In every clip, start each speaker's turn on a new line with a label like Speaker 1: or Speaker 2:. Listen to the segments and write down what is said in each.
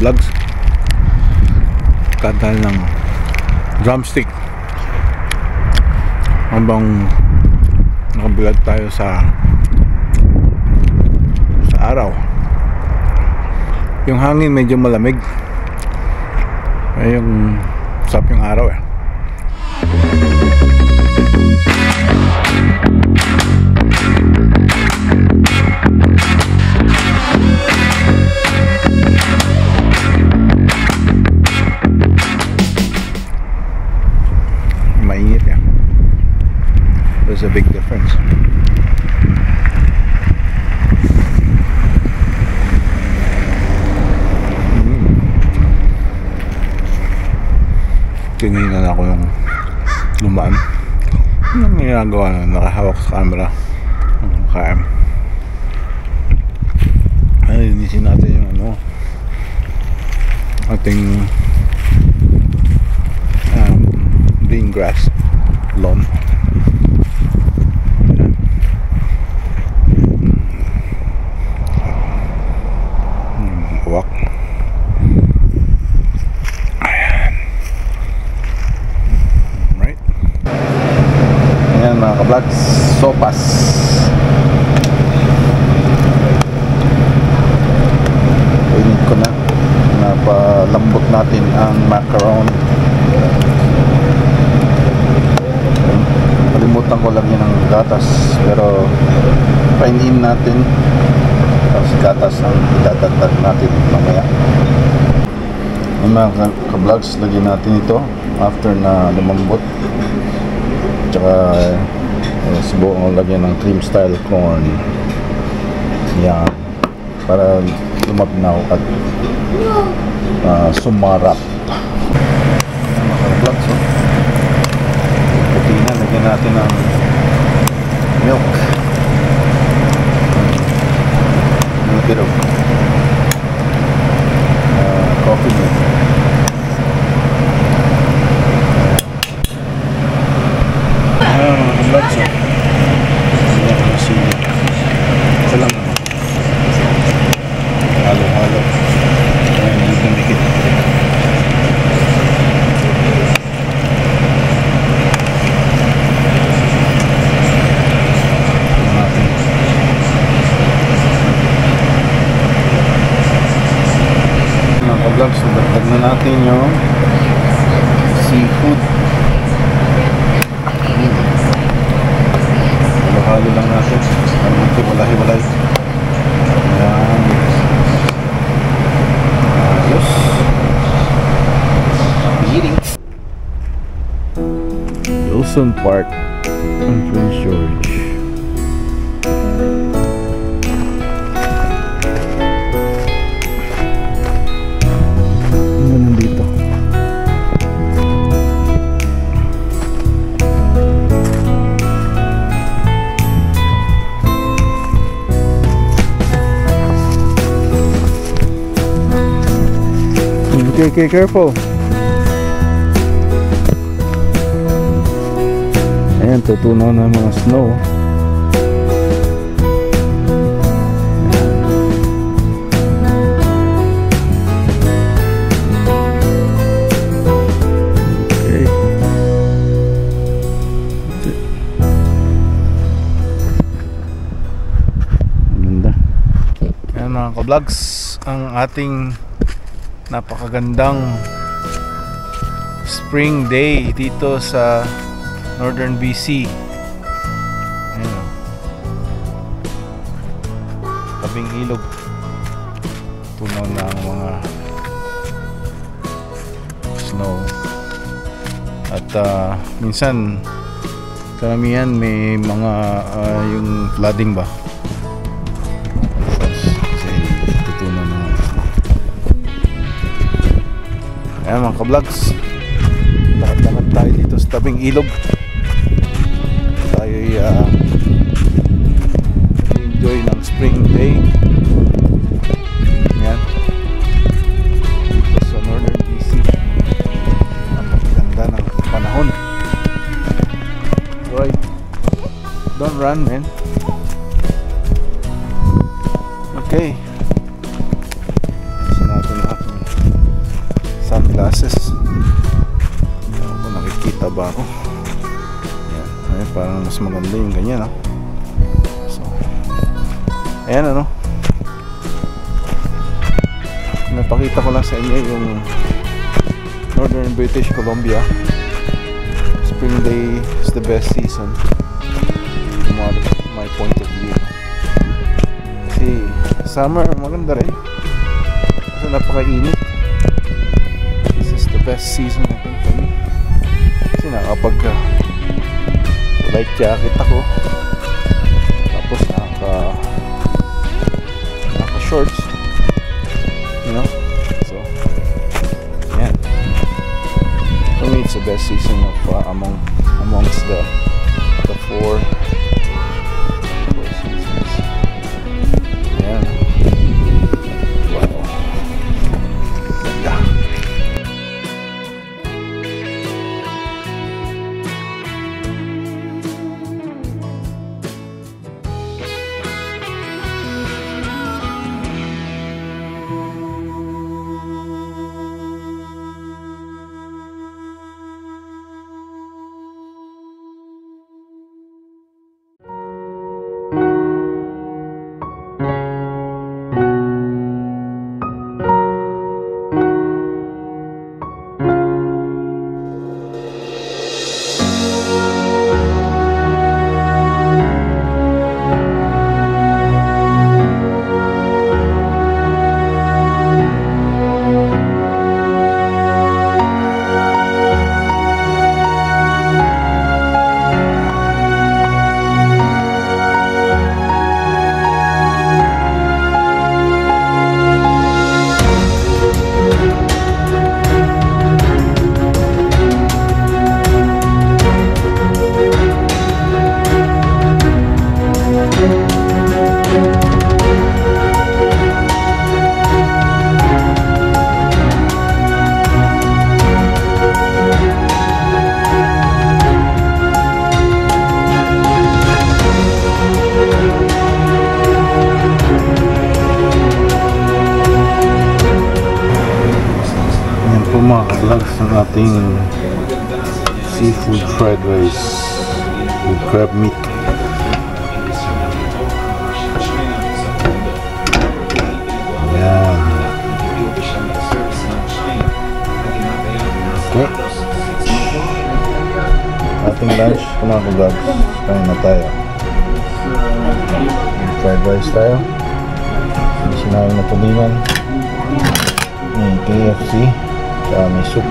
Speaker 1: ka-vlogs. Kadal ng drumstick habang nakabilag tayo sa araw. Yung hangin medyo malamig, ay yung sarap yung araw eh. Mainit eh. There's a big difference. Tinginan ako yung lumaan. Anong ginagawa na nakahawak sa camera ng KM. Ay, linisin natin yung ano, ating green grass lawn. Buwak. Mga ka-vlogs, sopas. Init ko na. Napalambot natin ang macaron. Kalimutan ko lang yun ng gatas, pero painin natin. Tapos gatas ang idadagdag natin mamaya. Mga ka-vlogs, lagyan natin ito after na lumambot. Tsaka subukan ko lagyan ng cream style corn. Yan, para lumabnaw at sumarap. Yan mga ka-vlogs, oh. Puti na, lagyan natin ng milk, a bit of coffee milk. Halo-halo. Ayan, dikit-dikit. Mga ka-vlogs, dagdag na natin yung seafood. Halo lang natin. Hiwalay-hiwalay. Ayan. Ayos. Eating. Wilson Park and Prince George. Ano nandito? Okay, careful. Ayan, tutunaw na mga snow. Okay. Ganda. Ayan mga ka-vlogs, ang ating napakagandang spring day dito sa Northern BC. Ayan, tabing ilog, tunaw na ang mga snow at minsan karamihan may mga yung flooding ba kasi tutunaw na. Ayan mga ka-vlogs, lahat-lahat tayo dito sa tabing ilog. Tayo'y enjoy ng spring day. Ayan, dito sa Northern BC. Napakaganda ng panahon. Right, don't run, man. Okay, natin glasses. Ako, nakikita ba ako? Yan. Ay, parang mas maganda yung ganyan, no? So, ayan, ano? Napakita ko lang sa inyo yung Northern British Columbia. Spring day is the best season from my point of view. Kasi summer maganda rin kasi napakainit. This is the best season I think for me. Kasi nakapag light jacket ako, tapos naka shorts, you know. So yeah, for me it's the best season of amongst the four seasons. Yeah. Wow. Yeah. Mga ka-vlogs ng ating seafood fried rice with crab meat. Yan. Okay. Ating lunch, mga ka-vlogs. Kain na tayo. Fried rice tayo. May sinawin na tulingan. May KFC. Tsaka may soup,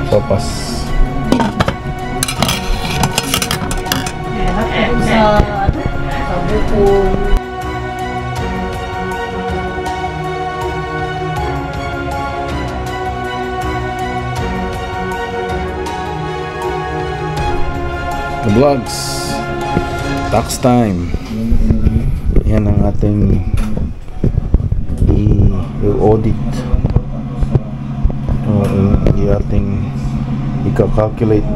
Speaker 1: sopas. Sa buko. The vlogs. Tax time. Yan ang ating i-audit. Ating i-calculate.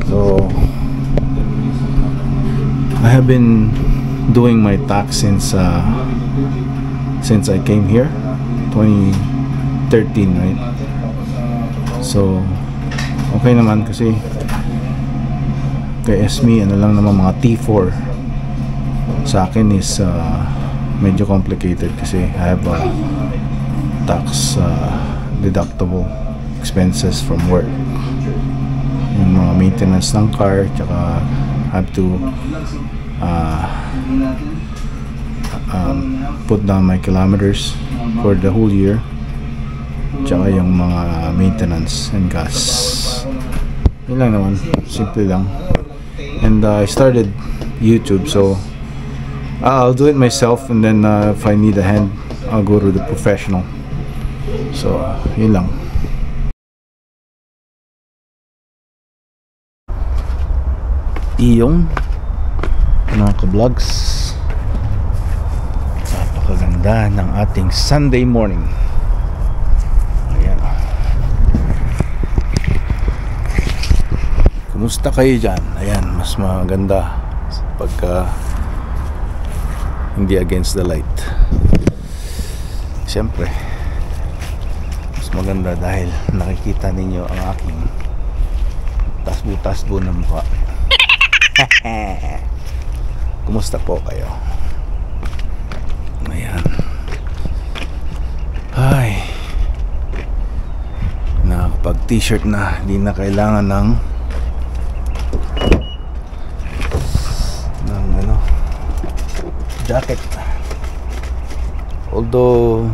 Speaker 1: So I have been doing my tax since I came here 2013, right? So okay naman kasi kay SME ano lang naman mga T4. Sa akin is medyo complicated kasi I have a tax deductible expenses from work, yung mga maintenance ng car, tsaka have to put down my kilometers for the whole year, tsaka yung mga maintenance and gas. Yun lang naman, simple lang. And I started YouTube, so I'll do it myself, and then if I need a hand I'll go to the professional. So, yun lang. Iyong mga ka-vlogs, napakaganda ng ating Sunday morning. Ayan. Kumusta kayo dyan? Ayan, mas maganda pagka hindi against the light. Siyempre, mas maganda dahil nakikita ninyo ang aking tasbo-tasbo ng mukha. Kumusta po kayo? Ayan. Ay, nakakapag t-shirt na, hindi na kailangan ng jacket. Although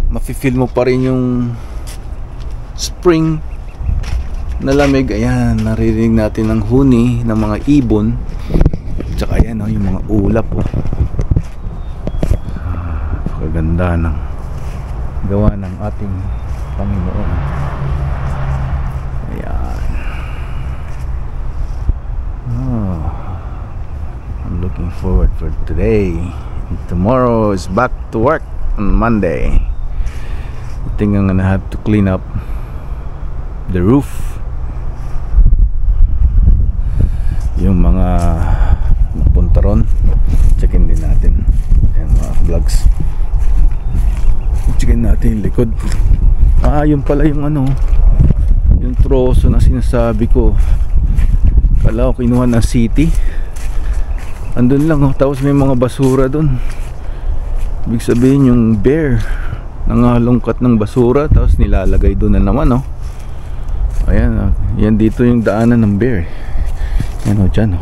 Speaker 1: mafe-feel mo pa rin yung spring na lamig. Ayan, naririnig natin ang huni ng mga ibon. Tsaka ayan, yung mga ulap. Kaganda ng gawa ng ating Panginoon. Ayan. I'm looking forward for today. Tomorrow is back to work on Monday. I think I'm gonna have to clean up the roof. Yung mga napunta ron, checkin din natin. Ayan, mga vlogs. Checkin natin yung likod. Yun pala yung yung troso na sinasabi ko. Kala ko kinuha ng city. Andun lang, tapos may mga basura dun. Ibig sabihin yung bear nangalungkat ng basura, tapos nilalagay dun na naman. Ayan, yan dito yung daanan ng bear. Yan dyan.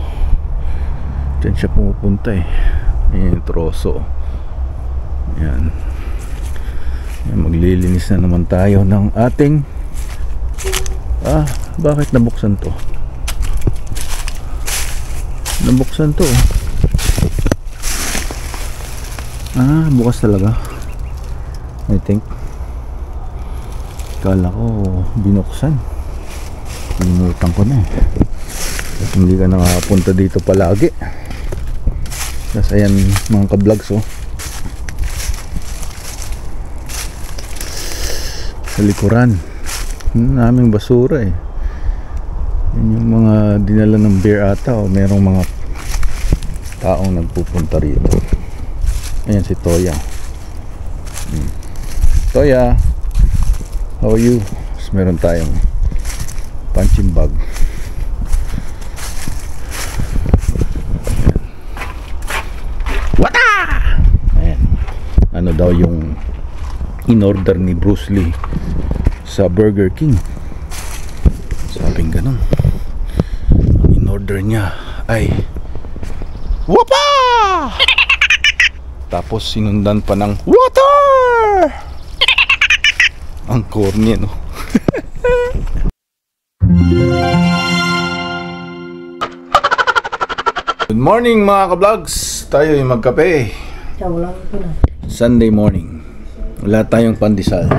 Speaker 1: Dyan siya pumupunta Ayan yung troso. Ayan. Ayan, maglilinis na naman tayo ng ating bakit nabuksan to? Nabuksan to. Bukas talaga, I think. Kala ko binuksan. Limutan ko na Kasi hindi ka nakapunta dito palagi. Tapos ayan mga ka-vlogs sa likuran naming basura Yan yung mga dinala ng bear ata, merong mga taong nagpupunta rito. Ayan si Toya. Toya, how are you? Tapos meron tayong punching bag. Wata! Ayan. Ano daw yung in-order ni Bruce Lee sa Burger King? Sabing ganun. Ang in-order niya ay wapa! Tapos sinundan pa ng water! Ang corny, Good morning mga ka-vlogs. Tayo yung magkape. Sunday morning. Wala tayong pandesal.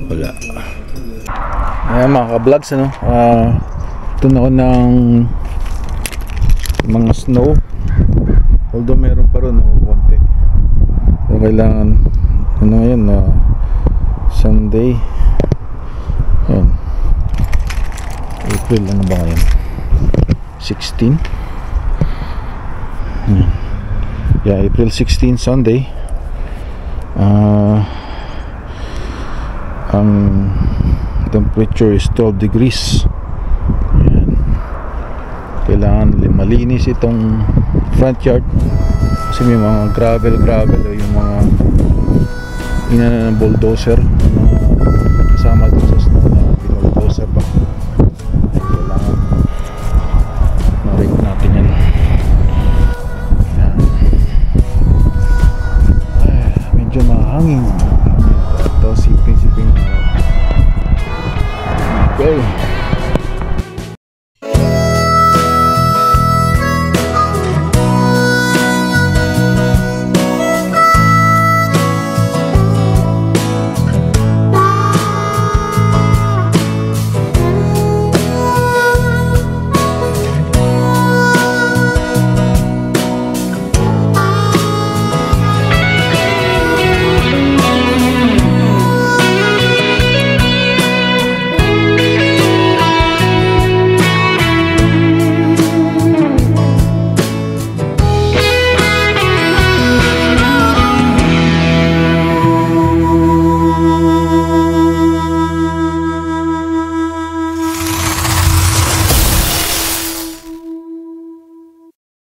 Speaker 1: Wala. Ayan mga ka-vlogs, ito na ako ng mga snow. Although meron pa rin konti. So kailangan ngayon Sunday. Ayan. April ba ngayon? 16. Yeah, April 16, Sunday. Ang temperature is 12 degrees. Ayan. Kailangan malinis itong front yard kasi may mga gravel o yung mga inana ng bulldozer kasama dun sa snow na bulldozer pa. Kailangan ma-rake natin yan. Medyo mahangin.